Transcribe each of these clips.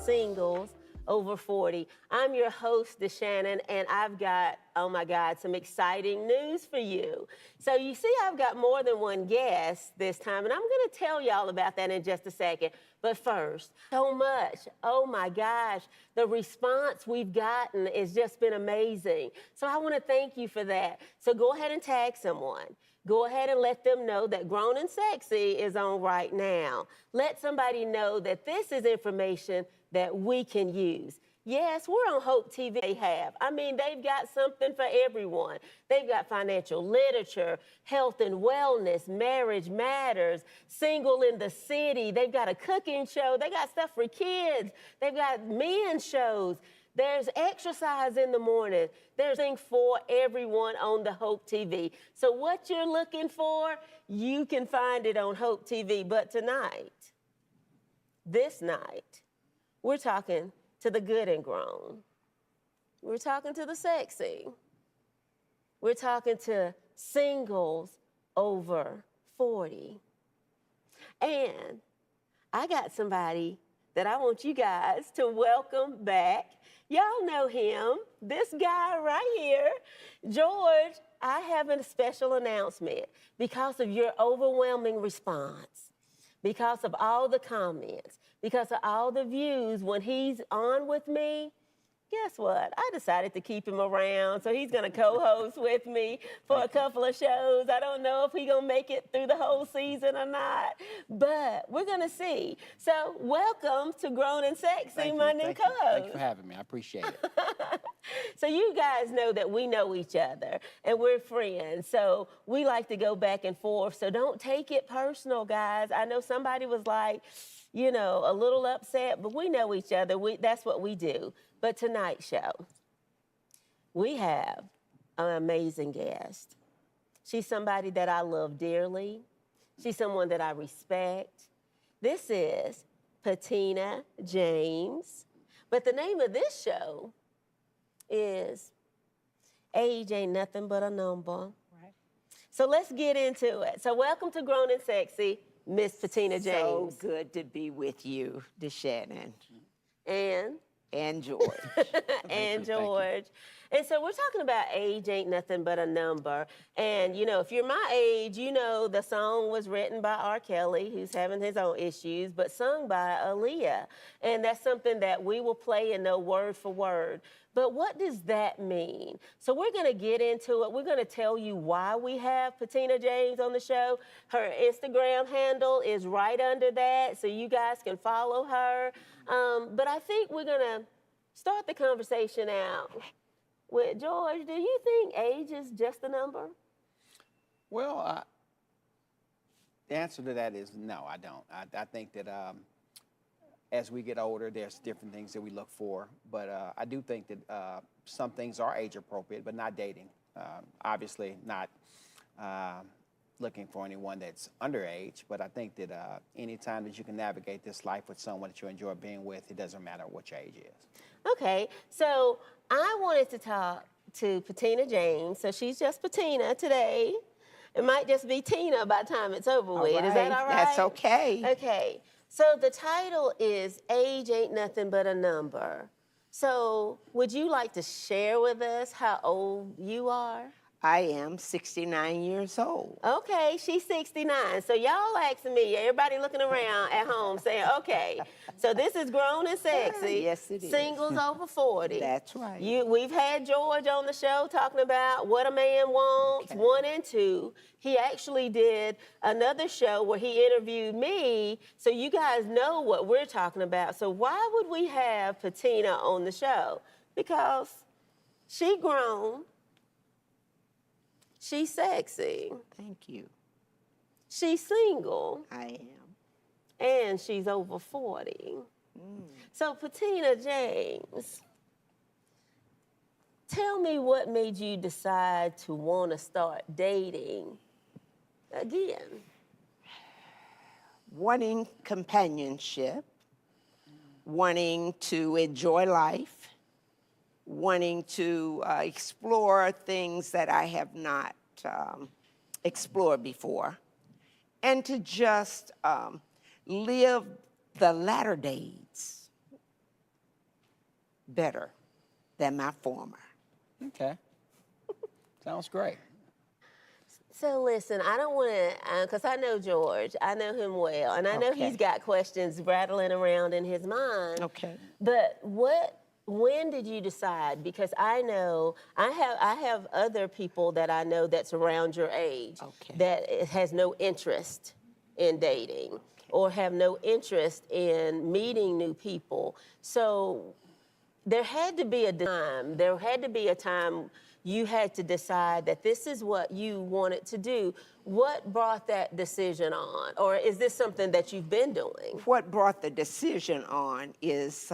singles over 40. I'm your host, DeShannon, and I've got, oh my God, some exciting news for you. So you see, I've got more than one guest this time, and I'm gonna tell y'all about that in just a second. But first, so much, oh my gosh, the response we've gotten has just been amazing. So I wanna thank you for that. So go ahead and tag someone. Go ahead and let them know that Grown and Sexy is on right now. Let somebody know that this is information that we can use. Yes, we're on Hope TV. They have. I mean, they've got something for everyone. They've got financial literature, health and wellness, marriage matters, single in the city. They've got a cooking show. They got stuff for kids. They've got men's shows. There's exercise in the morning. There's things for everyone on the Hope TV. So what you're looking for, you can find it on Hope TV. But tonight, this night, we're talking to the good and grown. We're talking to the sexy. We're talking to singles over 40. And I got somebody that I want you guys to welcome back. Y'all know him, this guy right here. George, I have a special announcement because of your overwhelming response, because of all the comments, because of all the views when he's on with me. Guess what? I decided to keep him around, so he's gonna co-host with me for a couple of shows. I don't know if he's gonna make it through the whole season or not, but we're gonna see. So welcome to Grown and Sexy, my new co-host. Thank you for having me, I appreciate it. So you guys know that we know each other and we're friends, so we like to go back and forth, so don't take it personal, guys. I know somebody was like, you know, a little upset, but we know each other. That's what we do. But tonight's show, we have an amazing guest. She's somebody that I love dearly. She's someone that I respect. This is Patina James. But the name of this show is Age Ain't Nothing But a Number. Right. So let's get into it. So welcome to Grown and Sexy, Miss Patina James. So good to be with you, DeShannon. And George. and George. And so we're talking about age ain't nothing but a number. And, you know, if you're my age, you know the song was written by R. Kelly, who's having his own issues, but sung by Aaliyah. And that's something that we will play and know word for word. But what does that mean? So we're going to get into it. We're going to tell you why we have Patina James on the show. Her Instagram handle is right under that, so you guys can follow her. But I think we're going to start the conversation out with George. Do you think age is just a number? Well, the answer to that is no, I don't. I think that as we get older, there's different things that we look for. But I do think that some things are age appropriate, but not dating. Obviously not looking for anyone that's underage, but I think that any time that you can navigate this life with someone that you enjoy being with, it doesn't matter what your age is. Okay, so I wanted to talk to Patina James. So she's just Patina today. It might just be Tina by the time it's over with. Right. Is that all right? That's okay. Okay, so the title is Age Ain't Nothing But a Number. So would you like to share with us how old you are? I am 69 years old. Okay, she's 69. So y'all asking me, everybody looking around at home saying, okay, so this is Grown and Sexy. Yes, it is. Singles over 40. That's right. We've had George on the show talking about what a man wants, 1 and 2. He actually did another show where he interviewed me, so you guys know what we're talking about. So why would we have Patina on the show? Because she grown. She's sexy. Thank you. She's single. I am. And she's over 40. So Patina James, tell me what made you decide to want to start dating again? Wanting companionship, wanting to enjoy life, wanting to explore things that I have not explored before, and to just live the latter days better than my former. Okay. Sounds great. So listen, I don't want to, because I know George. I know him well, and I know Okay. he's got questions rattling around in his mind. Okay. But when did you decide? Because I know I have other people that I know that's around your age Okay. that has no interest in dating or have no interest in meeting new people. So there had to be a time. There had to be a time you had to decide that this is what you wanted to do. What brought that decision on? Or is this something that you've been doing? What brought the decision on is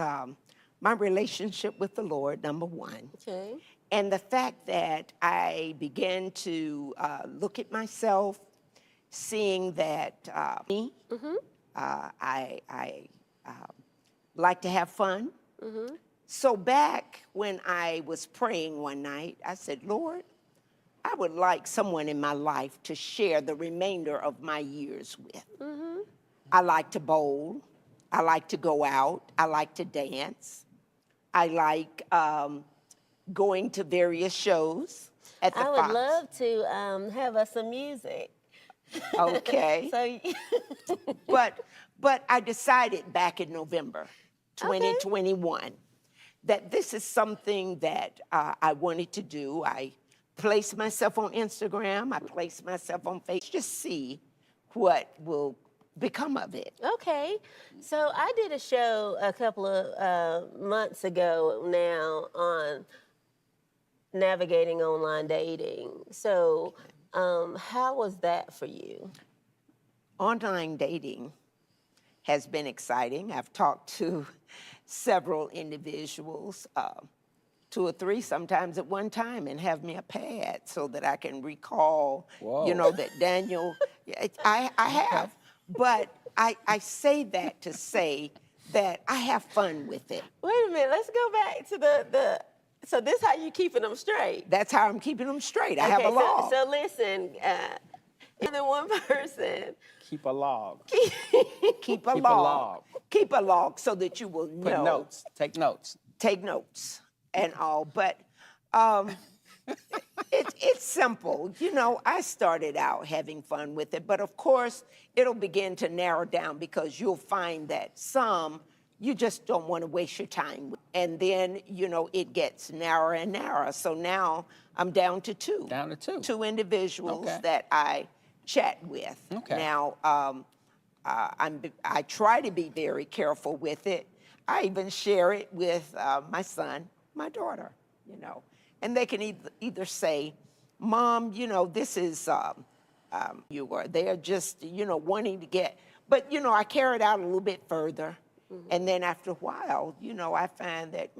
my relationship with the Lord, number one. Okay. And the fact that I began to look at myself, seeing that me, I like to have fun. So back when I was praying one night, I said, Lord, I would like someone in my life to share the remainder of my years with. I like to bowl. I like to go out. I like to dance. I like going to various shows at the I would Fox. love to have us some music. Okay. So, But I decided back in November 2021 that this is something that I wanted to do. I placed myself on Instagram. I placed myself on Facebook. Just see what will become of it. okay. So I did a show a couple of months ago now on navigating online dating. So how was that for you? Online dating has been exciting. I've talked to several individuals, 2 or 3 sometimes at one time, and have me a pad so that I can recall, Whoa. that Daniel, I have. But I say that to say that I have fun with it. Wait a minute. Let's go back to the so this how you keeping them straight. That's how I'm keeping them straight. I have a Okay, log. So listen, more than one person. Keep a log. Keep a Keep a log. log. Keep a log so that you will Put know. notes. Take notes. Take notes and all. But it's simple. I started out having fun with it, but of course, it'll begin to narrow down because you'll find that some you just don't want to waste your time with. And then, it gets narrower and narrower. So now I'm down to 2. Down to 2. 2 individuals Okay. that I chat with. Okay. Now, I try to be very careful with it. I even share it with my son, my daughter, And they can either say, Mom, this is, or they're just, wanting to get, but, I carry it out a little bit further. And then after a while, I find that,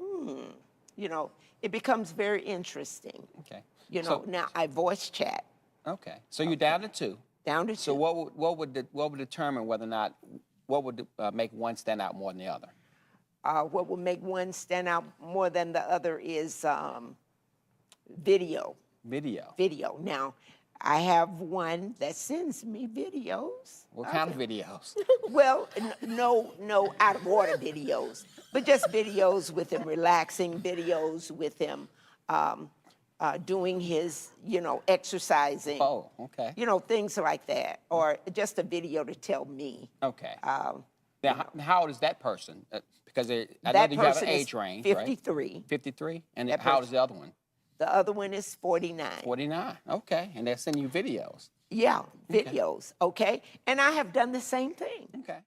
it becomes very interesting. Okay. Now I voice chat. Okay. So you're down to 2. Down to 2. So what would determine whether or not what would make one stand out more than the other? What will make one stand out more than the other is video. Video. Now, I have one that sends me videos. What kind of videos? Well, no out of order videos, but just videos with him, relaxing videos with him, doing his, exercising. Oh, okay. Things like that, or just a video to tell me. Okay. Now, how old is that person? Because I know That that you have person an is age range, 53. right? 53? And That how old is person- the other one? The other one is 49. 49. Okay. And they're sending you videos. Yeah, videos, okay? And I have done the same thing. Okay.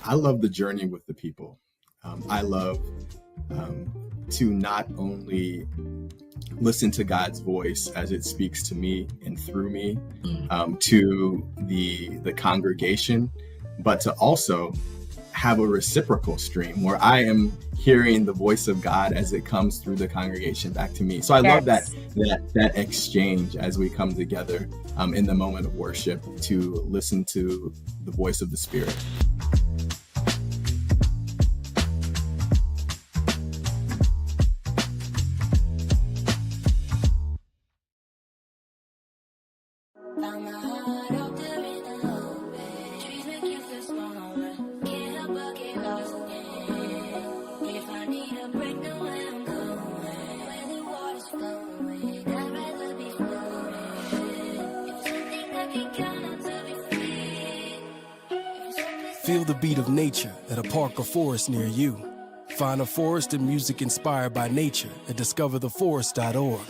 I love the journey with the people. I love to not only listen to God's voice as it speaks to me and through me to the congregation, but to also have a reciprocal stream where I am hearing the voice of God as it comes through the congregation back to me. So I love that exchange as we come together in the moment of worship to listen to the voice of the Spirit. Found my heart out there in the Feel the beat of nature at a park or forest near you. Find a forest and music inspired by nature at discovertheforest.org.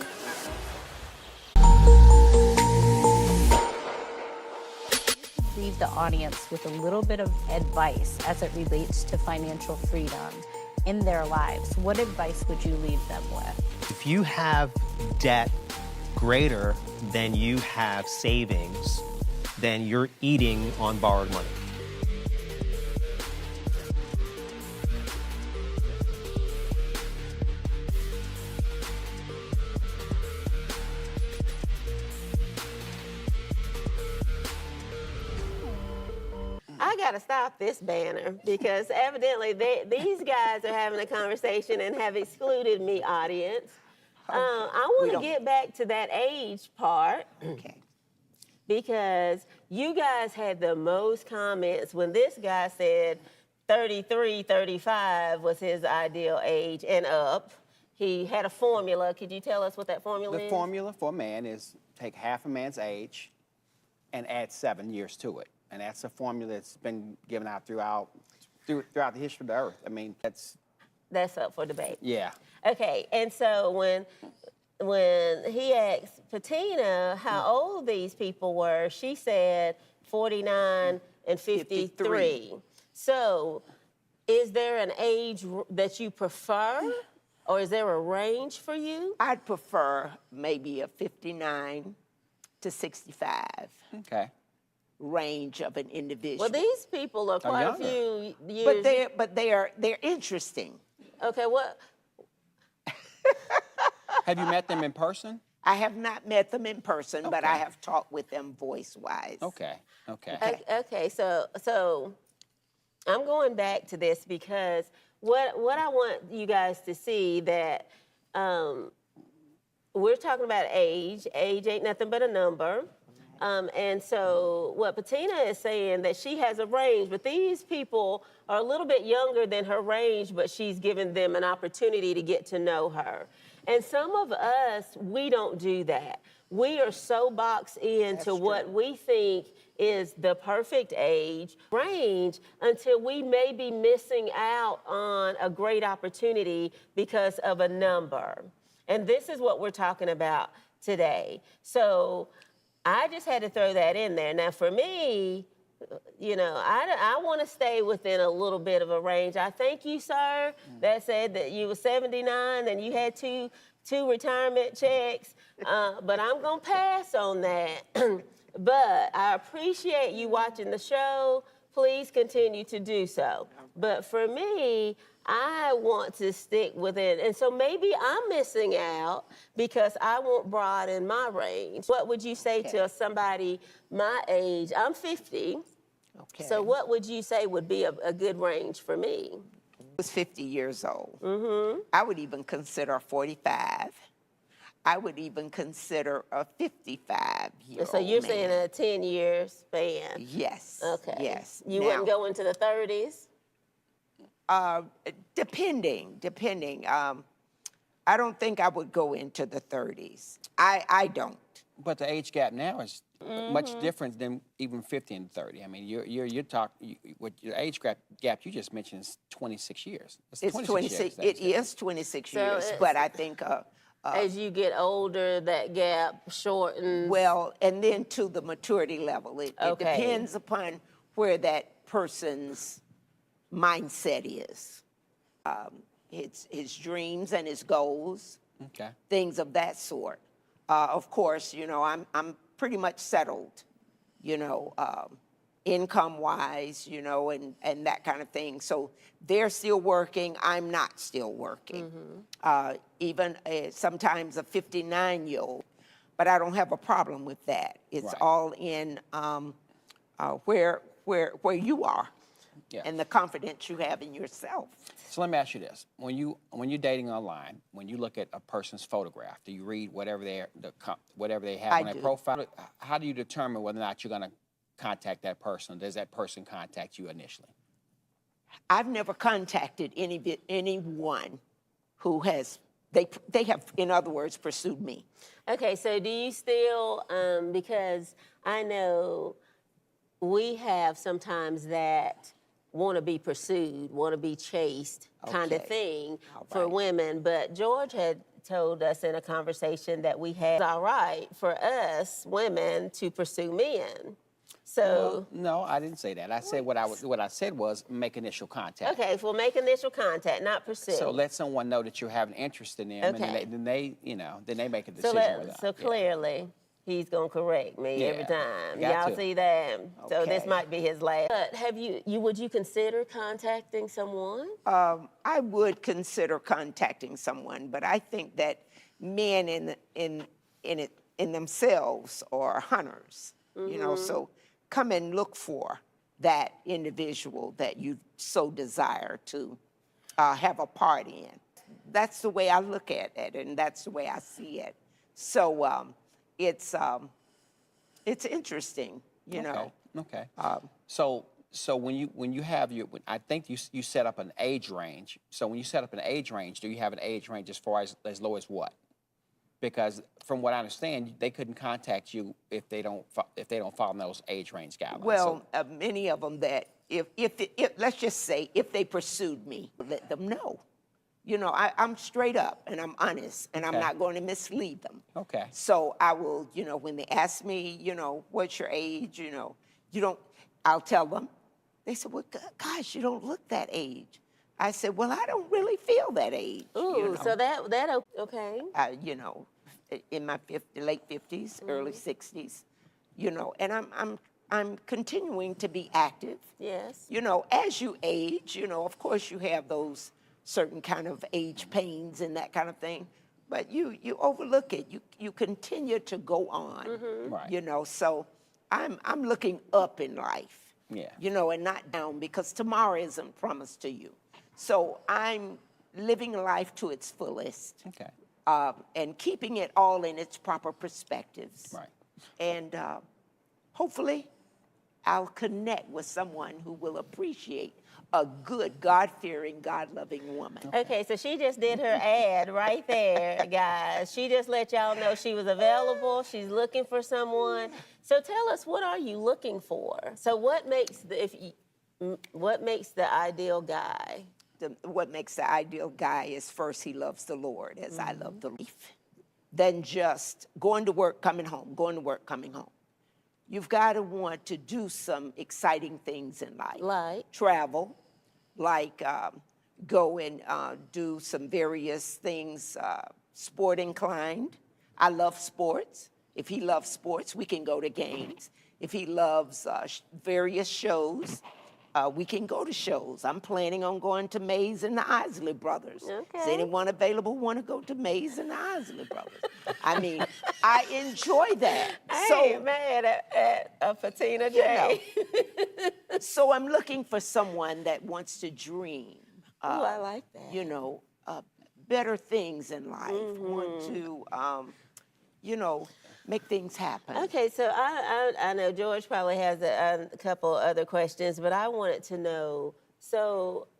Leave the audience with a little bit of advice as it relates to financial freedom in their lives. What advice would you leave them with? If you have debt greater than you have savings, then you're eating on borrowed money. I gotta stop this banner because evidently these guys are having a conversation and have excluded me, audience. I want to get back to that age part. Okay. Because you guys had the most comments when this guy said 33, 35 was his ideal age and up. He had a formula. Could you tell us what that formula is? The formula for a man is take half a man's age and add 7 years to it. And that's a formula that's been given out throughout the history of the earth. I mean, That's up for debate. yeah. Okay, and so when he asked Patina how old these people were, she said 49 and 53. So is there an age that you prefer, or is there a range for you? I'd prefer maybe a 59 to 65 Okay. range of an individual. Well, these people are quite a younger. few years. but they're interesting. Okay, what? Have you met them in person? I have not met them in person, but I Okay. have talked with them voice-wise. Okay. Okay, so I'm going back to this because what I want you guys to see that we're talking about age. Age ain't nothing but a number. And so what Patina is saying that she has a range, but these people are a little bit younger than her range, but she's given them an opportunity to get to know her. And some of us, we don't do that. We are so boxed into what we think is the perfect age range until we may be missing out on a great opportunity because of a number. And this is what we're talking about today. So I just had to throw that in there. Now, for me, you know, I want to stay within a little bit of a range. I thank you, sir, that said that you were 79 and you had two retirement checks, but I'm going to pass on that. But I appreciate you watching the show. Please continue to do so. But for me, I want to stick with it. And so maybe I'm missing out because I won't broaden my range. What would you say to somebody my age? I'm 50. Okay. So what would you say would be a good range for me? I was 50 years old. Mm-hmm. I would even consider 45. I would even consider a 55-year-old So you're man. saying a 10-year span? Yes. Okay. Yes. You Now, wouldn't go into the 30s? Depending. I don't think I would go into the 30s. I don't. But the age gap now is much different than even 50 and 30. I mean, you're talking with your age gap you just mentioned is 26 years. It's 26. It is 26 So years, it's- but I think As you get older, that gap shortens. well, and then to the maturity level, it Okay. depends upon where that person's mindset is. His dreams and his goals, Okay. things of that sort. Of course, you know, I'm pretty much settled, you know, income-wise, you know, and that kind of thing. So they're still working. I'm not still working. Even sometimes a 59-year-old, but I don't have a problem with that. It's Right. all in where you are Yeah. and the confidence you have in yourself. So let me ask you this: when you're dating online, when you look at a person's photograph, do you read whatever they have I on their do. profile? How do you determine whether or not you're going to contact that person? Does that person contact you initially? I've never contacted anyone who has, they have, in other words, pursued me. Okay, so do you still, because I know we have sometimes that want to be pursued, want to be chased kind of Okay. thing All for right. women. But George had told us in a conversation that we had, it's all right for us women to pursue men. So, Well, no, I didn't say that. I said what I said was make initial contact. okay, well, make initial contact, not pursue. So let someone know that you have an interest in them, Okay. and then they, then they make a So, decision. with so that. clearly, he's gonna correct me every Yeah, time. got Y'all to. see that? So this Okay. might be his last. But would you consider contacting someone? I would consider contacting someone, but I think that men in themselves are hunters, so come and look for that individual that you so desire to have a part in. That's the way I look at it, and that's the way I see it. So it's interesting, know. Okay. So when you have I think you set up an age range. So when you set up an age range, do you have an age range as far as low as what? Because from what I understand, they couldn't contact you if they don't follow those age range guidelines. Well, many of them that if let's just say if they pursued me, let them know. I'm straight up and I'm honest and I'm Okay. not going to mislead them. Okay. So I will, when they ask me, what's your age, I'll tell them. They said, well, gosh, you don't look that age. I said, well, I don't really feel that age. Ooh, so that okay. In my late 50s, early 60s, and I'm continuing to be active. Yes. As you age, of course you have those certain kind of age pains and that kind of thing, but you overlook it. You continue to go on. Right. So I'm looking up in life. Yeah. And not down because tomorrow isn't promised to you. So I'm living life to its fullest. Okay. And keeping it all in its proper perspectives. Right. And hopefully, I'll connect with someone who will appreciate a good, God-fearing, God-loving woman. Okay, so she just did her ad right there, guys. She just let y'all know she was available. She's looking for someone. So tell us, what are you looking for? So what makes the ideal guy? What makes the ideal guy is first he loves the Lord, as I love the Lord. Then just going to work, coming home, going to work, coming home. You've got to want to do some exciting things in life. Like? Travel, like go and do some various things, sport inclined. I love sports. If he loves sports, we can go to games. If he loves various shows, we can go to shows. I'm planning on going to Mays and the Isley Brothers. Okay. Is anyone available want to go to Mays and the Isley Brothers? I mean, I enjoy that. I ain't mad at a Patina J. So I'm looking for someone that wants to dream. Oh, I like that. Better things in life. Want to, make things happen. Okay, so I know George probably has a couple other questions, but I wanted to know,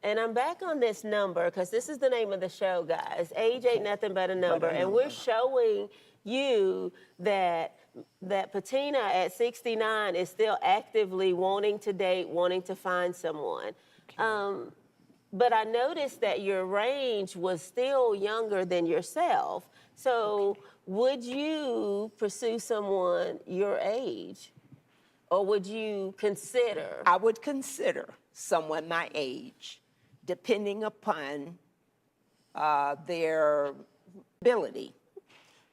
and I'm back on this number, because this is the name of the show, guys. Age ain't nothing but a number. And we're showing you that Patina at 69 is still actively wanting to date, wanting to find someone. But I noticed that your range was still younger than yourself. So would you pursue someone your age? Or would you consider? I would consider someone my age, depending upon their ability.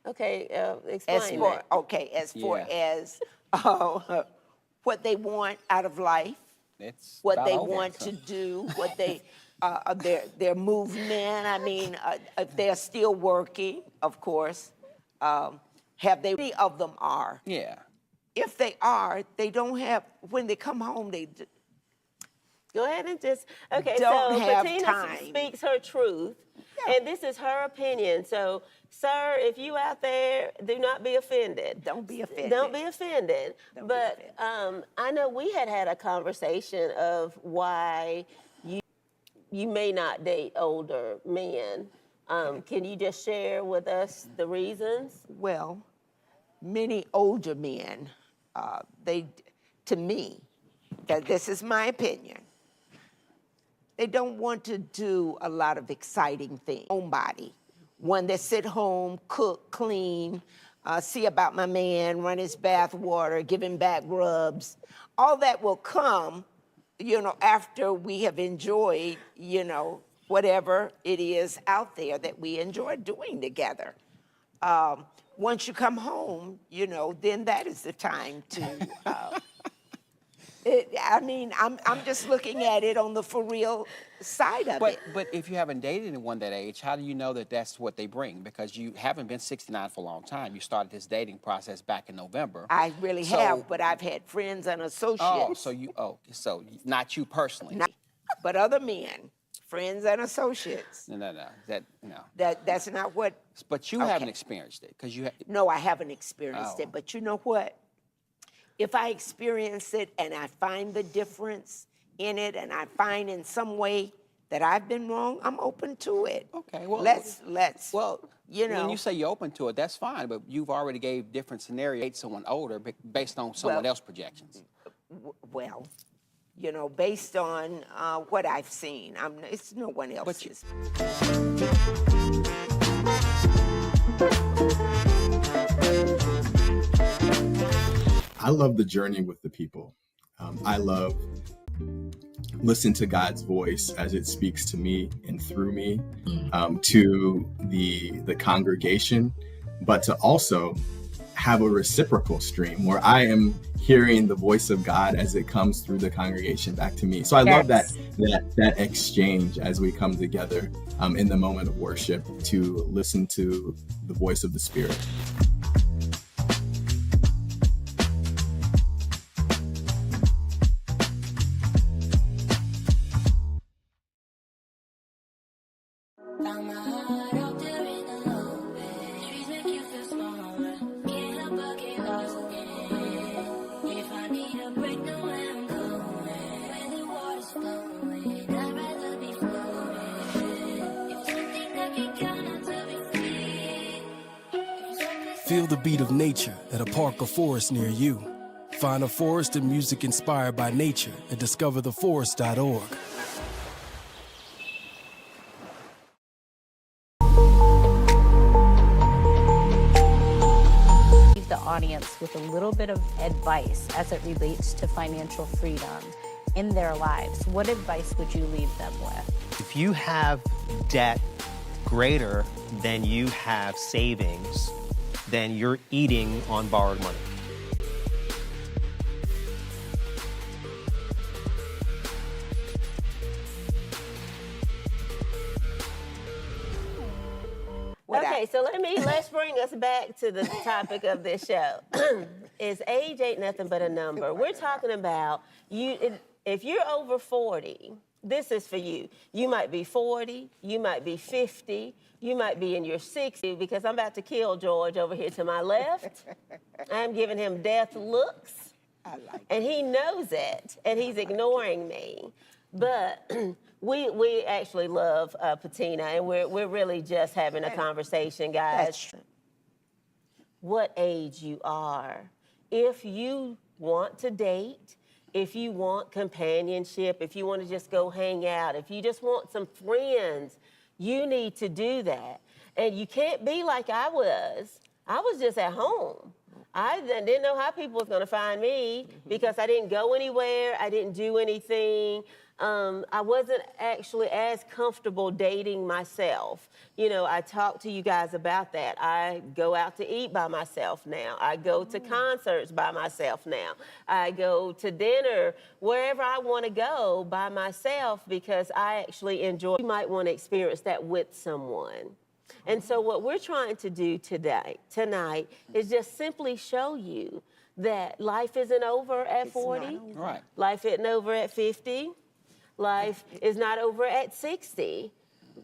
Okay, explain that. As far as what they want out of life, It's what about they over. want to do, what they their movement. I mean, if they're still working, of course. Many of them are. Yeah. If they are, they don't have. When they come home, they Go ahead and just, okay, don't so have Patina time. speaks her truth, and this is her opinion. So, sir, if you out there, do not be offended. Don't be offended. Don't be offended. Don't be But offended. I know we had a conversation of why you may not date older men. Can you just share with us the reasons? Well, many older men, to me, that this is my opinion, They don't want to do a lot of exciting things. Homebody, one that sit home, cook, clean, see about my man, run his bath water, give him back rubs. All that will come, you know, after we have enjoyed, you know, whatever it is out there that we enjoy doing together. Once you come home, you know, then that is the time to. I mean, I'm just looking at it on the for real side of it. But if you haven't dated anyone that age, how do you know that that's what they bring? Because you haven't been 69 for a long time. You started this dating process back in November. I really have, but I've had friends and associates. So not you personally. But other men, friends and associates. No. That's not what. But you haven't experienced it because you. No, I haven't experienced it. But you know what? If I experience it and I find the difference in it, and I find in some way that I've been wrong, I'm open to it. Okay, well, let's. Well, you know, when you say you're open to it, that's fine. But you've already gave different scenarios. Date someone older based on someone else's projections. Well, you know, based on what I've seen, it's no one else's. I love the journey with the people. I love listening to God's voice as it speaks to me and through me, to the congregation, but to also have a reciprocal stream where I am hearing the voice of God as it comes through the congregation back to me. So I love that exchange as we come together in the moment of worship to listen to the voice of the Spirit. Feel the beat of nature at a park or forest near you. Find a forest and music inspired by nature at discovertheforest.org. Leave the audience with a little bit of advice as it relates to financial freedom in their lives. What advice would you leave them with? If you have debt greater than you have savings, then you're eating on borrowed money. Okay, so let's bring us back to the topic of this show. Is age ain't nothing but a number. We're talking about if you're over 40, this is for you. You might be 40, you might be 50, you might be in your 60s, because I'm about to kill George over here to my left. I'm giving him death looks, and he knows it, and he's ignoring me. But we actually love Patina, and we're really just having a conversation, guys. That's true. What age you are. If you want to date, if you want companionship, if you want to just go hang out, if you just want some friends, you need to do that. And you can't be like I was. I was just at home. I didn't know how people was going to find me because I didn't go anywhere. I didn't do anything. I wasn't actually as comfortable dating myself. You know, I talked to you guys about that. I go out to eat by myself now. I go to concerts by myself now. I go to dinner wherever I want to go by myself because I actually enjoy. You might want to experience that with someone. And so what we're trying to do tonight, is just simply show you that life isn't over at 40. Right. Life isn't over at 50. Life is not over at 60.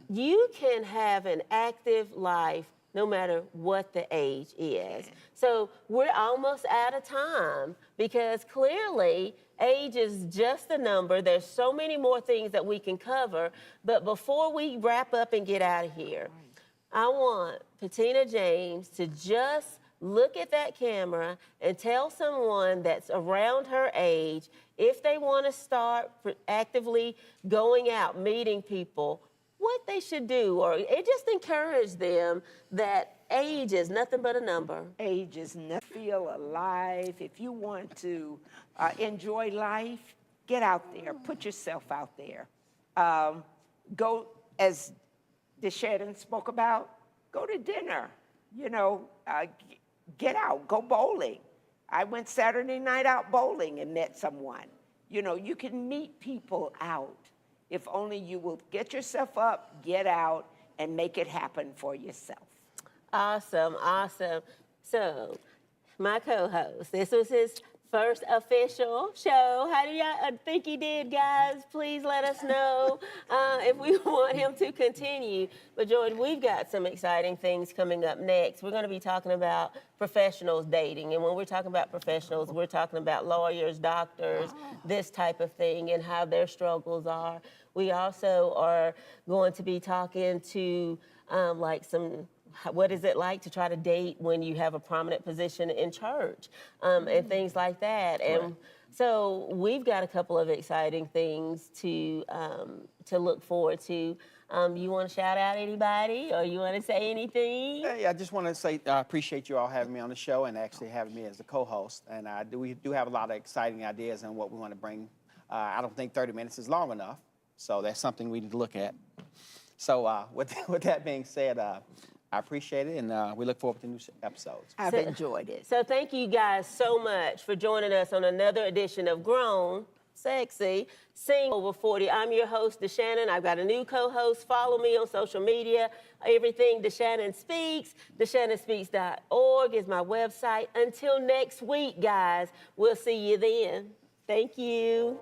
You can have an active life no matter what the age is. So we're almost out of time because clearly age is just a number. There's so many more things that we can cover. But before we wrap up and get out of here, I want Patina James to just look at that camera and tell someone that's around her age if they want to start actively going out, meeting people, what they should do, or it just encourage them that age is nothing but a number. Age is not feel alive. If you want to enjoy life, get out there, put yourself out there. Go, as DeShannon spoke about, go to dinner, get out, go bowling. I went Saturday night out bowling and met someone. You can meet people out if only you will get yourself up, get out, and make it happen for yourself. Awesome, awesome. So, my co-host, this was his first official show. How do y'all think he did, guys? Please let us know if we want him to continue. But Jordan, we've got some exciting things coming up next. We're going to be talking about professionals dating. And when we're talking about professionals, we're talking about lawyers, doctors, this type of thing, and how their struggles are. We also are going to be talking to what is it like to try to date when you have a prominent position in church, and things like that. And so we've got a couple of exciting things to look forward to. You want to shout out anybody, or you want to say anything? Hey, I just want to say I appreciate you all having me on the show and actually having me as a co-host. And we do have a lot of exciting ideas on what we want to bring. I don't think 30 minutes is long enough, so that's something we need to look at. So with that being said, I appreciate it, and we look forward to new episodes. I've enjoyed it. So thank you guys so much for joining us on another edition of Grown, Sexy, Sing Over 40. I'm your host, DeShannon. I've got a new co-host. Follow me on social media. Everything DeShannon Speaks. DeShannonspeaks.org is my website. Until next week, guys, we'll see you then. Thank you.